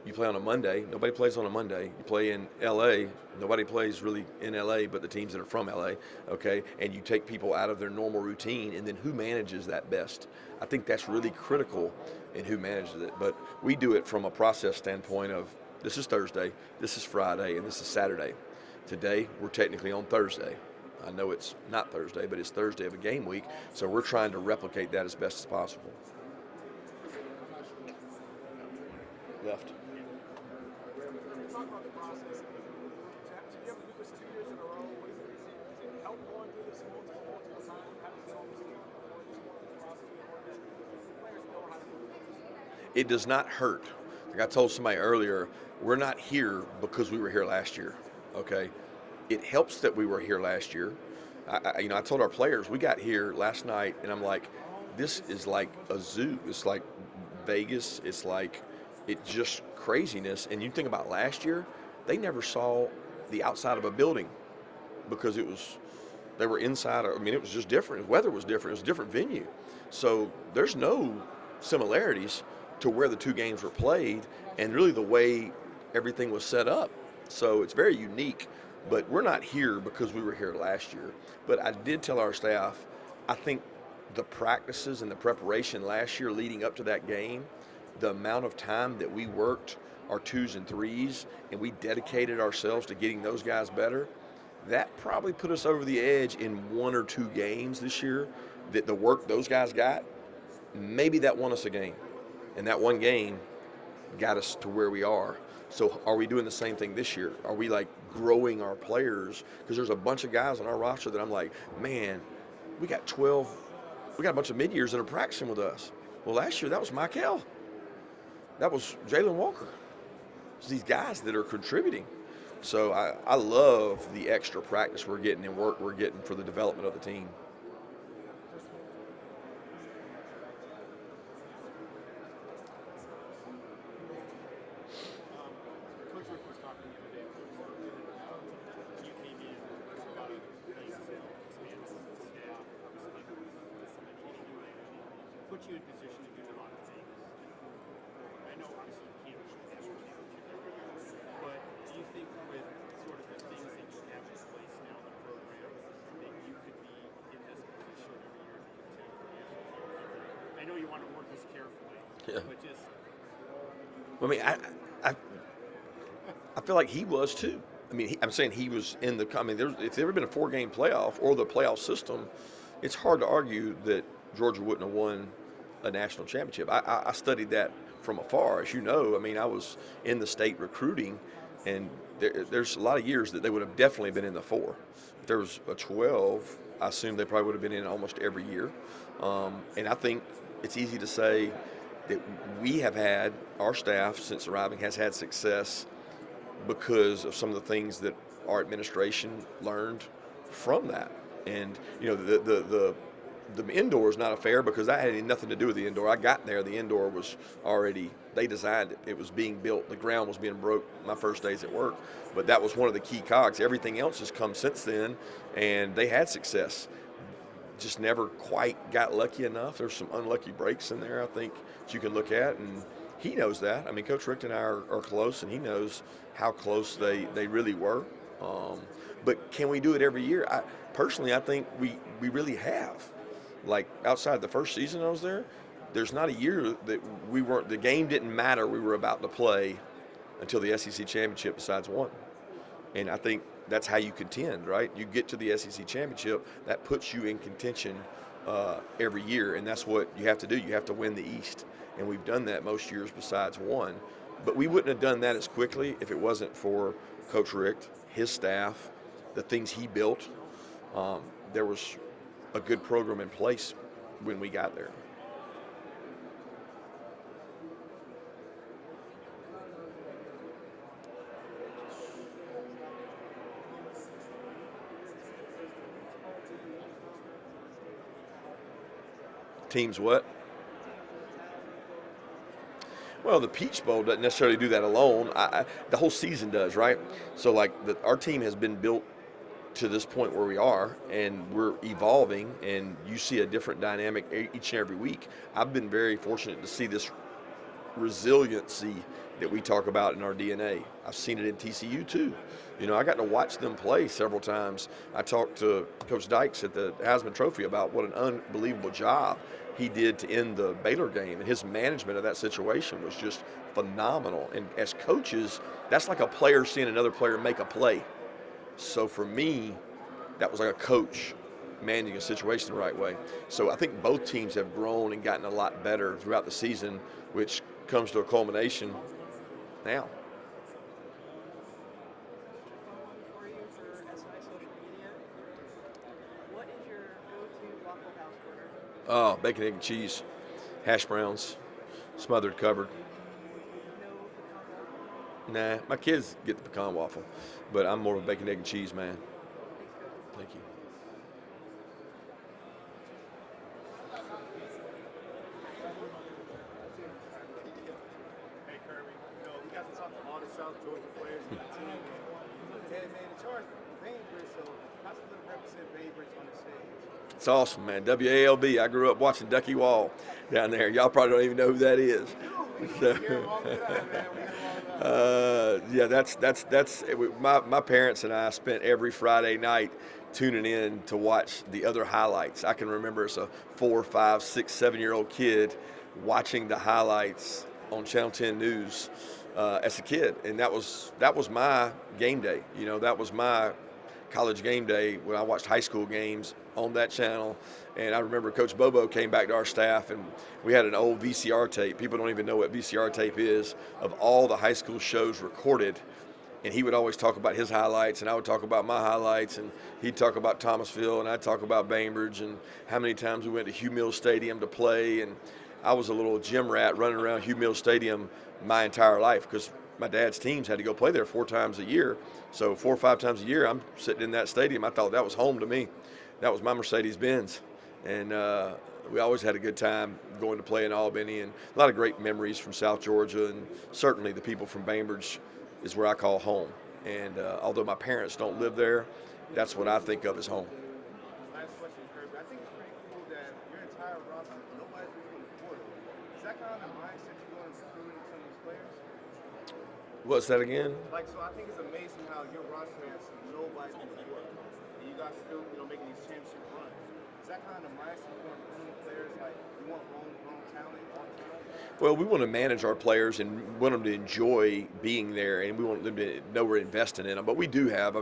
you play on a Monday. Nobody plays on a Monday. You play in L.A. Nobody plays really in L.A. but the teams that are from L.A., okay? And you take people out of their normal routine, and then who manages that best? I think that's really critical in who manages it. But we do it from a process standpoint of this is Thursday, this is Friday, and this is Saturday. Today, we're technically on Thursday. I know it's not Thursday, but it's Thursday of a game week, so we're trying to replicate that as best as possible. Left. Talk about the process. To be able to do this 2 years in a row, does it help going through this multiple times, having been on this team for this process, that players know how to do it? It does not hurt. Like I told somebody earlier, we're not here because we were here last year, okay? It helps that we were here last year. I told our players, we got here last night, and I'm like, this is like a zoo. It's like Vegas. It's like it's just craziness. And you think about last year, they never saw the outside of a building because they were inside. It was just different. The weather was different. It was a different venue. So there's no similarities to where the two games were played and really the way everything was set up. So it's very unique, but we're not here because we were here last year. But I did tell our staff, I think the practices and the preparation last year leading up to that game, the amount of time that we worked our 2s and 3s and we dedicated ourselves to getting those guys better, that probably put us over the edge in 1 or 2 games this year. That the work those guys got, maybe that won us a game. And that one game got us to where we are. So are we doing the same thing this year? Are we like growing our players? Because there's a bunch of guys on our roster that I'm like, man, we got a bunch of mid-years that are practicing with us. Well, last year that was Michael. That was Jalen Walker. It's these guys that are contributing. So I love the extra practice we're getting and work we're getting for the development of the team. Coach Rick was talking the other day about you came in, there's a lot of things that expands staff, obviously, UGA, put you in position to do a lot of things. I know obviously you can't win the national championship every year, but do you think with sort of the things that you have in place now in the program that you could be in this position every year to contend for the national championship? I know you want to work this carefully, but just. I feel like he was too. I'm saying he was in the. If there ever been a 4-game playoff or the playoff system, it's hard to argue that Georgia wouldn't have won a national championship. I studied that from afar, as you know. I was in the state recruiting, and there's a lot of years that they would have definitely been in the 4. If there was a 12, I assume they probably would have been in almost every year. And I think it's easy to say that we have had, our staff since arriving has had success because of some of the things that our administration learned from that. And, the indoor is not a fair because that had nothing to do with the indoor. I got there, the indoor was already, they designed it. It was being built. The ground was being broke my first days at work. But that was one of the key cogs. Everything else has come since then, and they had success. just never quite got lucky enough. There's some unlucky breaks in there, I think, that you can look at, and he knows that. I mean, Coach Richt and I are close, and he knows how close they really were. But can we do it every year? Personally, I think we really have. Like, outside the first season I was there, there's not a year that we weren't, the game didn't matter we were about to play until the SEC championship besides one. And I think that's how you contend, right? You get to the SEC championship, that puts you in contention every year, and that's what you have to do. You have to win the East, and we've done that most years besides one. But we wouldn't have done that as quickly if it wasn't for Coach Richt, his staff, the things he built. There was a good program in place when we got there. Teams what? Well, the Peach Bowl doesn't necessarily do that alone. The whole season does, right? So, like, our team has been built to this point where we are, and we're evolving, and you see a different dynamic each and every week. I've been very fortunate to see this resiliency that we talk about in our DNA. I've seen it in TCU too. You know, I got to watch them play several times. I talked to Coach Dykes at the Heisman Trophy about what an unbelievable job he did to end the Baylor game, and his management of that situation was just phenomenal. And as coaches, that's like a player seeing another player make a play. So for me, that was like a coach managing a situation the right way. So I think both teams have grown and gotten a lot better throughout the season, which comes to a culmination now. For you for SI social media, what is your go-to Waffle House order? Oh, bacon, egg, and cheese, hash browns, smothered, covered. Nah, my kids get the pecan waffle, but I'm more of a bacon, egg, and cheese man. Thank you. Hey Kirby, we got to talk to all the South Georgia players and the team. Ted made a charge for Bainbridge, so how's it going to represent Bainbridge on the stage? It's awesome, man. WALB. I grew up watching Ducky Wall down there. Y'all probably don't even know who that is. Yeah, that's my parents and I spent every Friday night tuning in to watch the other highlights. I can remember as a 4, 5, 6, 7-year-old kid watching the highlights on Channel 10 News as a kid, and that was my game day. You know, that was my college game day when I watched high school games on that channel. And I remember Coach Bobo came back to our staff, and we had an old VCR tape. People don't even know what VCR tape is, of all the high school shows recorded. And he would always talk about his highlights, and I would talk about my highlights, and he'd talk about Thomasville, and I'd talk about Bainbridge, and how many times we went to Hugh Mills Stadium to play. And I was a little gym rat running around Hugh Mills Stadium my entire life, because my dad's teams had to go play there 4 times a year. So 4 or 5 times a year, I'm sitting in that stadium. I thought that was home to me. That was my Mercedes-Benz. And we always had a good time going to play in Albany, and a lot of great memories from South Georgia. And certainly the people from Bainbridge is where I call home. And although my parents don't live there, that's what I think of as home. Last question, Kirby. I think it's pretty cool that your entire roster, nobody's from the portal. Is that kind of the mindset you want to recruit some of these players? What's that again? Like, so I think it's amazing how your roster has nobody from the portal, and you guys still, making these championship runs. Is that kind of the mindset you want from the players? Like, you want homegrown talent all the time? Well, we want to manage our players and want them to enjoy being there, and we want them to know we're investing in them. But we do have,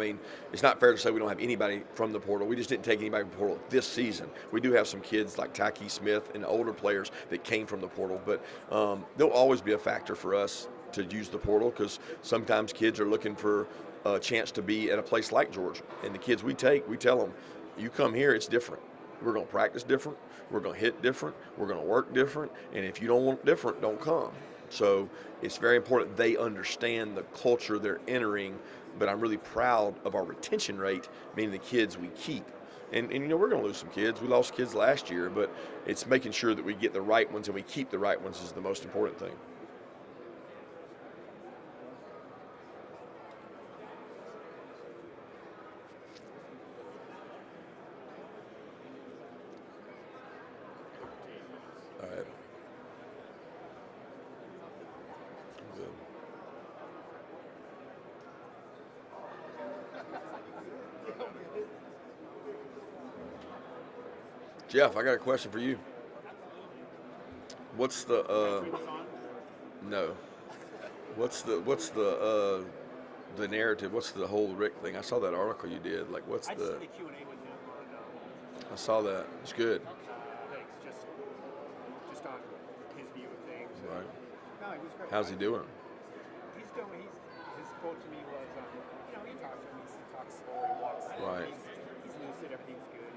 it's not fair to say we don't have anybody from the portal. We just didn't take anybody from the portal this season. We do have some kids like Tyke Smith and older players that came from the portal, but there'll always be a factor for us to use the portal, because sometimes kids are looking for a chance to be at a place like Georgia. And the kids we take, we tell them, you come here, it's different. We're going to practice different. We're going to hit different. We're going to work different. And if you don't want different, don't come. So it's very important they understand the culture they're entering. But I'm really proud of our retention rate, meaning the kids we keep. And we're going to lose some kids. We lost kids last year, but it's making sure that we get the right ones and we keep the right ones is the most important thing. Jeff, I got a question for you. What's the no? What's the narrative? What's the whole Rick thing? I saw that article you did. Like, what's I the? just did a Q&A with him on I saw that. It's good. things, just on his view of things. Right. No, he was great. How's he doing? His quote to me was, he talks slower, he walks slow. Right. He's lucid, everything's good.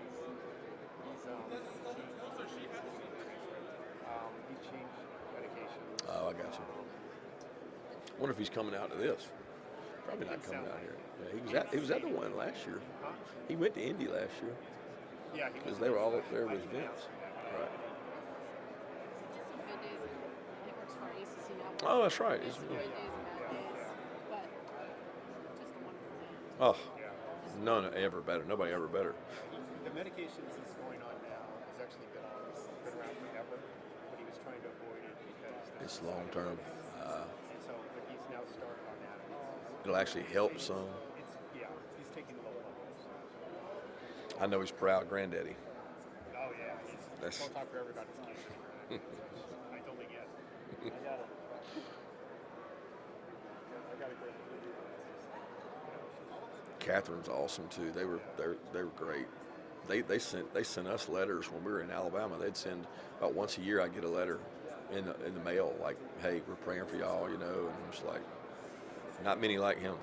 He's changed medication. Oh, I got you. I wonder if he's coming out to this. Probably not coming out here. Yeah, he was at the one last year. He went to Indy last year. Yeah, because they were all up there with Vince. Right. Oh, that's right. Oh, none ever better. Nobody ever better. The medications he's going on now has actually been around forever, but he was trying to avoid it because it's long term. And so, but he's now started on that. It'll actually help some. He's taking low levels. I know he's proud granddaddy. Oh yeah, don't talk forever about his kids. I totally get it. I got a great. Catherine's awesome too. They were great. They sent us letters when we were in Alabama. They'd send about once a year. I'd get a letter in the mail like, "Hey, we're praying for y'all," and I'm just like, not many like him.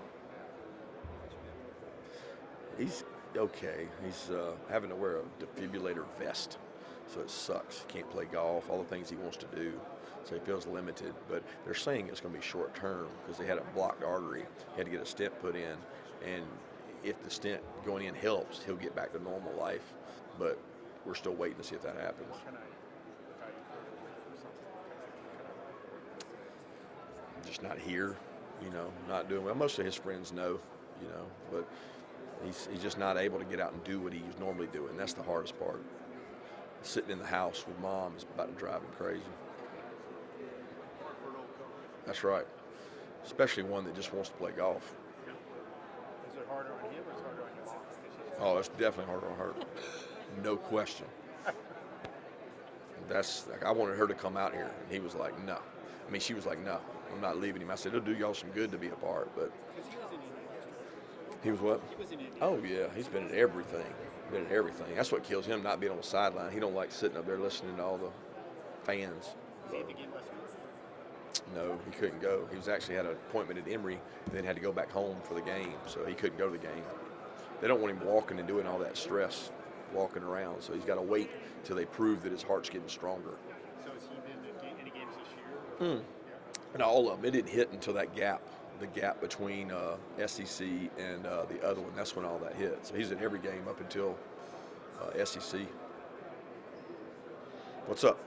He's okay. He's having to wear a defibrillator vest, so it sucks. He can't play golf. All the things he wants to do, so he feels limited. But they're saying it's going to be short term because they had a blocked artery. He had to get a stent put in, and if the stent going in helps, he'll get back to normal life. But we're still waiting to see if that happens. Just not here, not doing well. Most of his friends know, but he's just not able to get out and do what he's normally doing. That's the hardest part. Sitting in the house with mom is about to drive him crazy. That's right. Especially one that just wants to play golf. Is it harder on him or is it harder on your mom? Oh, it's definitely harder on her. No question. That's like, I wanted her to come out here, and he was like, no. I mean, she was like, no, I'm not leaving him. I said, it'll do y'all some good to be apart, but. Because he was in India yesterday. He was what? He was in India. Oh, yeah, he's been at everything. That's what kills him, not being on the sideline. He don't like sitting up there listening to all the fans. Was he at the game last week? No, he couldn't go. He was actually had an appointment at Emory and then had to go back home for the game, so he couldn't go to the game. They don't want him walking and doing all that stress, walking around, so he's got to wait till they prove that his heart's getting stronger. So has he been in any games this year? And all of them, it didn't hit until the gap between SEC and the other one. That's when all that hit. So he's in every game up until SEC. What's up?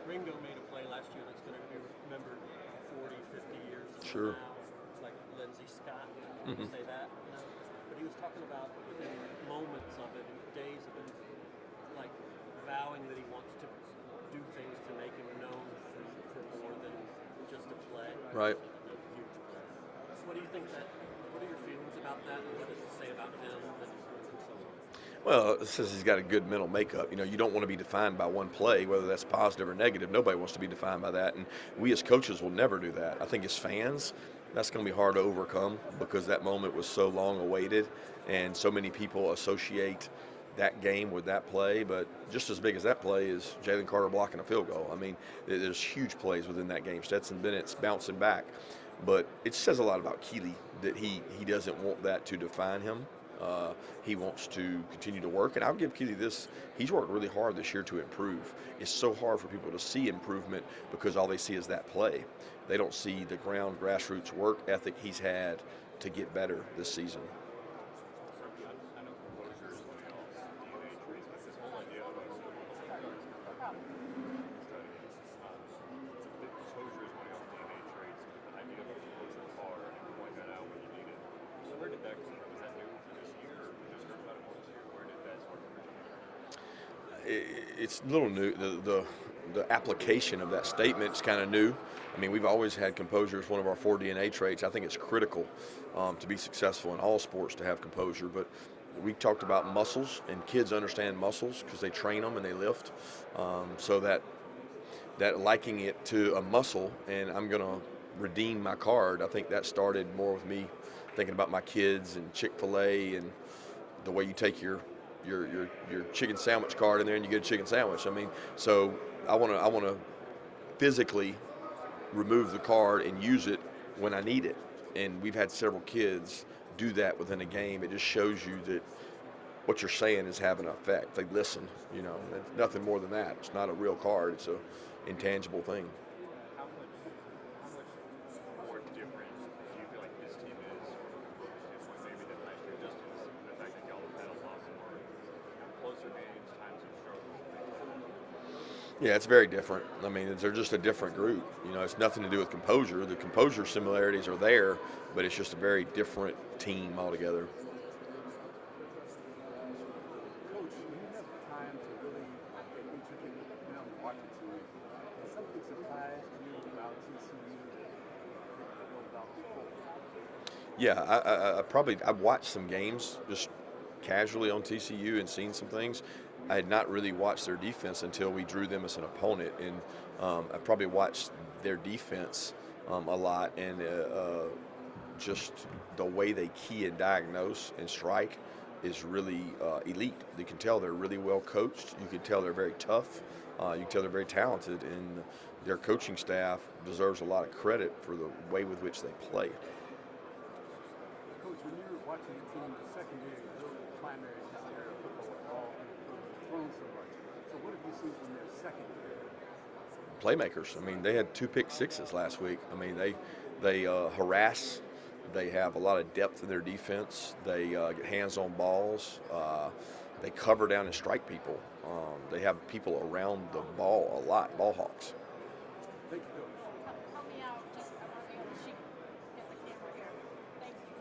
Ringo made a play last year that's going to be remembered 40, 50 years from Sure. now. Like Lindsey Scott, you say that, But he was talking about within moments of it, and days of it, like vowing that he wants to do things to make him known for more than just a play. Right. A huge play. What do you think what are your feelings about that? And what does it say about him and so on? Well, it says he's got a good mental makeup. You don't want to be defined by one play, whether that's positive or negative. Nobody wants to be defined by that, and we as coaches will never do that. I think as fans, that's going to be hard to overcome because that moment was so long awaited, and so many people associate that game with that play. But just as big as that play is Jalen Carter blocking a field goal. I mean, there's huge plays within that game. Stetson Bennett's bouncing back. But it says a lot about Keeley that he doesn't want that to define him. He wants to continue to work, and I'll give Keeley this. He's worked really hard this year to improve. It's so hard for people to see improvement because all they see is that play. They don't see the grassroots work ethic he's had to get better this season. I know composure is one of y'all's DNA traits, but this whole idea of composure is one of y'all's DNA traits, but the idea of closing the bar and point that out when you need it. Where did that come from? Is that new for this year, or we just heard about it once year? Where did that start from? It's a little new. The application of that statement is kind of new. I mean, we've always had composure as one of our 4 DNA traits. I think it's critical to be successful in all sports to have composure, but we talked about muscles, and kids understand muscles because they train them and they lift. So that liking it to a muscle, and I'm going to redeem my card. I think that started more with me thinking about my kids and Chick-fil-A and the way you take your chicken sandwich card in there and you get a chicken sandwich. I mean, so I want to physically remove the card and use it when I need it. And we've had several kids do that within a game. It just shows you that what you're saying is having an effect. They listen, you know, it's nothing more than that. It's not a real card. It's a intangible thing. How much more different do you feel like this team is from maybe than last year? Just the fact that y'all have had a lot more closer games, times of struggles, things like that. Yeah, it's very different. I mean, they're just a different group. You know, it's nothing to do with composure. The composure similarities are there, but it's just a very different team altogether. Coach, when you have time to really get intricate with the film, watch the team, has something surprised you about TCU that you didn't know about before? Yeah, I've watched some games just casually on TCU and seen some things. I had not really watched their defense until we drew them as an opponent, and I probably watched their defense a lot, and just the way they key and diagnose and strike is really elite. You can tell they're really well coached. You can tell they're very tough. You can tell they're very talented, and their coaching staff deserves a lot of credit for the way with which they play. Coach, when you're watching the team, the secondary is really the primary in this area of football with all thrown so much. So what have you seen from their secondary? Playmakers. I mean, they had 2 pick sixes last week. I mean, they harass. They have a lot of depth in their defense. They get hands on balls. They cover down and strike people. They have people around the ball a lot, ball hawks. Thank you, Coach. Help me out. Just I want to be able to shoot. Get the camera here. Thank you.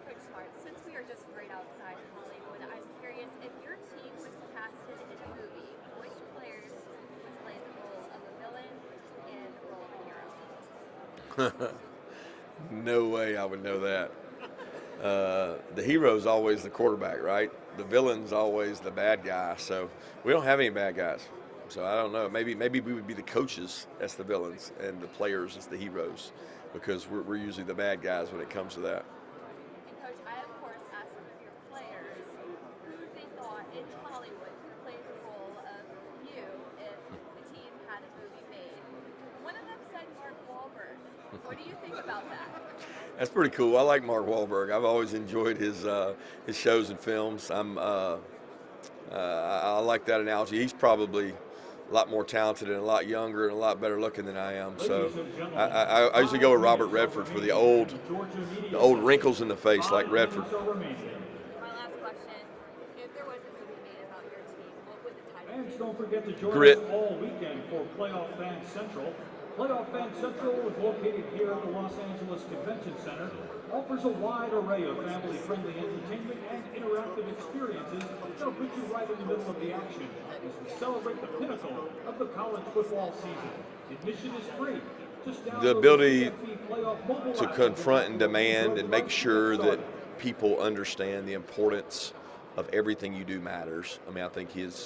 Coach Smart, since we are just right outside Hollywood, I'm curious if your team was casted in a movie, which players would play the role of a villain and the role of a hero? No way I would know that. The hero's always the quarterback, right? The villain's always the bad guy. So we don't have any bad guys. So I don't know. Maybe we would be the coaches as the villains and the players as the heroes, because we're usually the bad guys when it comes to that. And Coach, I of course asked some of your players who they thought in Hollywood could play the role of you if the team had a movie made. One of them said Mark Wahlberg. What do you think about that? That's pretty cool. I like Mark Wahlberg. I've always enjoyed his shows and films. I like that analogy. He's probably a lot more talented and a lot younger and a lot better looking than I am. So I usually go with Robert Redford for the old wrinkles in the face like Redford. My last question, if there was a movie made about your team, what would the title Fans, be? don't forget to join Grit. us all weekend for Playoff Fan Central. Playoff Fan Central is located here at the Los Angeles Convention Center. Offers a wide array of family-friendly entertainment and interactive experiences that'll put you right in the middle of the action as we celebrate the pinnacle of the college football season. Admission is free. Just download The ability CFP Playoff mobile to app confront and to demand and make sure that started. people understand the importance of everything you do matters. I mean, I think he has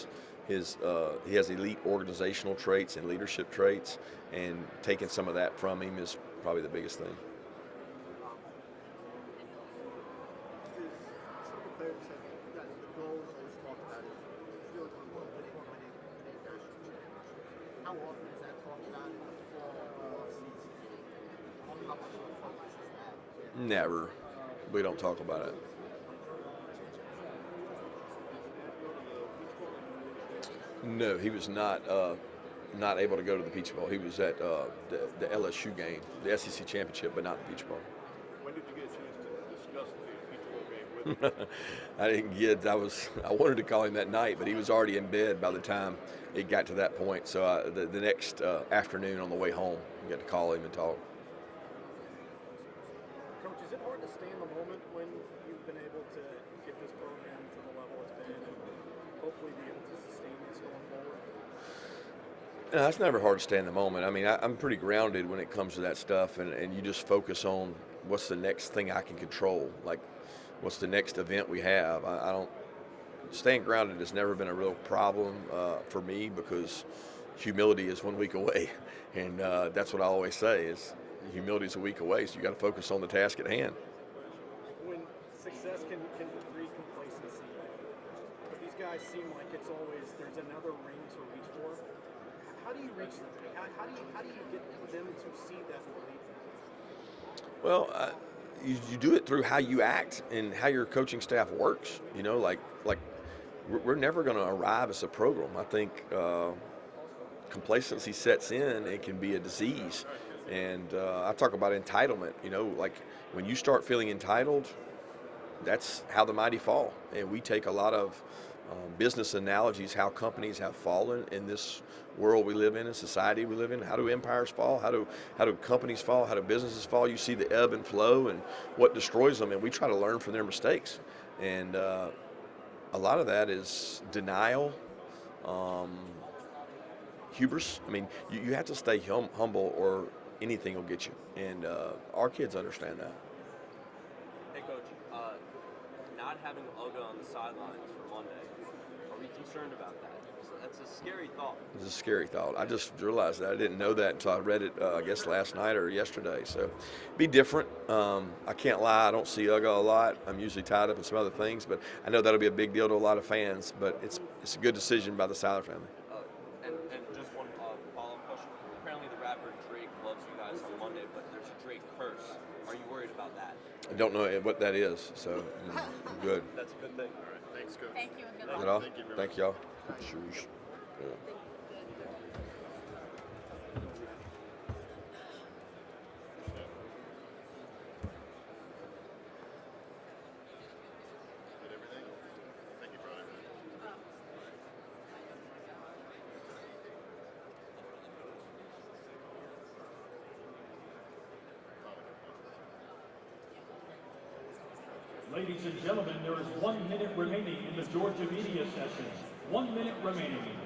elite organizational traits and leadership traits, and taking some of that from him is probably the biggest thing. Some of the players have got the goals always talked about is still a little bit more money than a national championship. How often is that talked about in the fall or off season? How much of a focus is that? Never. We don't talk about it. No, he was not able to go to the Peach Bowl. He was at the LSU game, the SEC championship, but not the Peach Bowl. When did you get a chance to discuss the Peach Bowl game with him? I didn't get. I wanted to call him that night, but he was already in bed by the time it got to that point. So the next afternoon on the way home, we got to call him and talk. Coach, is it hard to stay in the moment when you've been able to get this program to the level it's been and hopefully be able to sustain this going forward? No, it's never hard to stay in the moment. I mean, I'm pretty grounded when it comes to that stuff, and you just focus on what's the next thing I can control? Like, what's the next event we have? I don't. Staying grounded has never been a real problem for me because humility is 1 week away, and that's what I always say is humility is a week away. So you got to focus on the task at hand. When success can breed complacency, these guys seem like it's always there's another ring to reach for. How do you reach them? How do you get them to see that and believe that? Well, you do it through how you act and how your coaching staff works. You know, like we're never going to arrive as a program. I think complacency sets in. It can be a disease. And I talk about entitlement. You know, like when you start feeling entitled, that's how the mighty fall. And we take a lot of business analogies, how companies have fallen in this world we live in society we live in. How do empires fall? How do companies fall? How do businesses fall? You see the ebb and flow and what destroys them, and we try to learn from their mistakes. And a lot of that is denial, hubris. I mean, you have to stay humble or anything will get you. And our kids understand that. Hey, Coach, not having Uga on the sidelines for Monday, are we concerned about that? That's a scary thought. It's a scary thought. I just realized that. I didn't know that until I read it, I guess, last night or yesterday. So, be different. I can't lie. I don't see Uga a lot. I'm usually tied up in some other things, but I know that'll be a big deal to a lot of fans. But it's a good decision by the Siler family. And just one follow-up question. Apparently the rapper Drake loves you guys on Monday, but there's a Drake curse. Are you worried about that? I don't know what that is, so I'm good. That's a good thing. All right, thanks, Coach. Thank you and good Is luck. that all? Thank you very Thank much. y'all. Shoes. Yeah. Did everything? Thank you, brother. Ladies and gentlemen, there is 1 minute remaining in the Georgia media session. 1 minute remaining.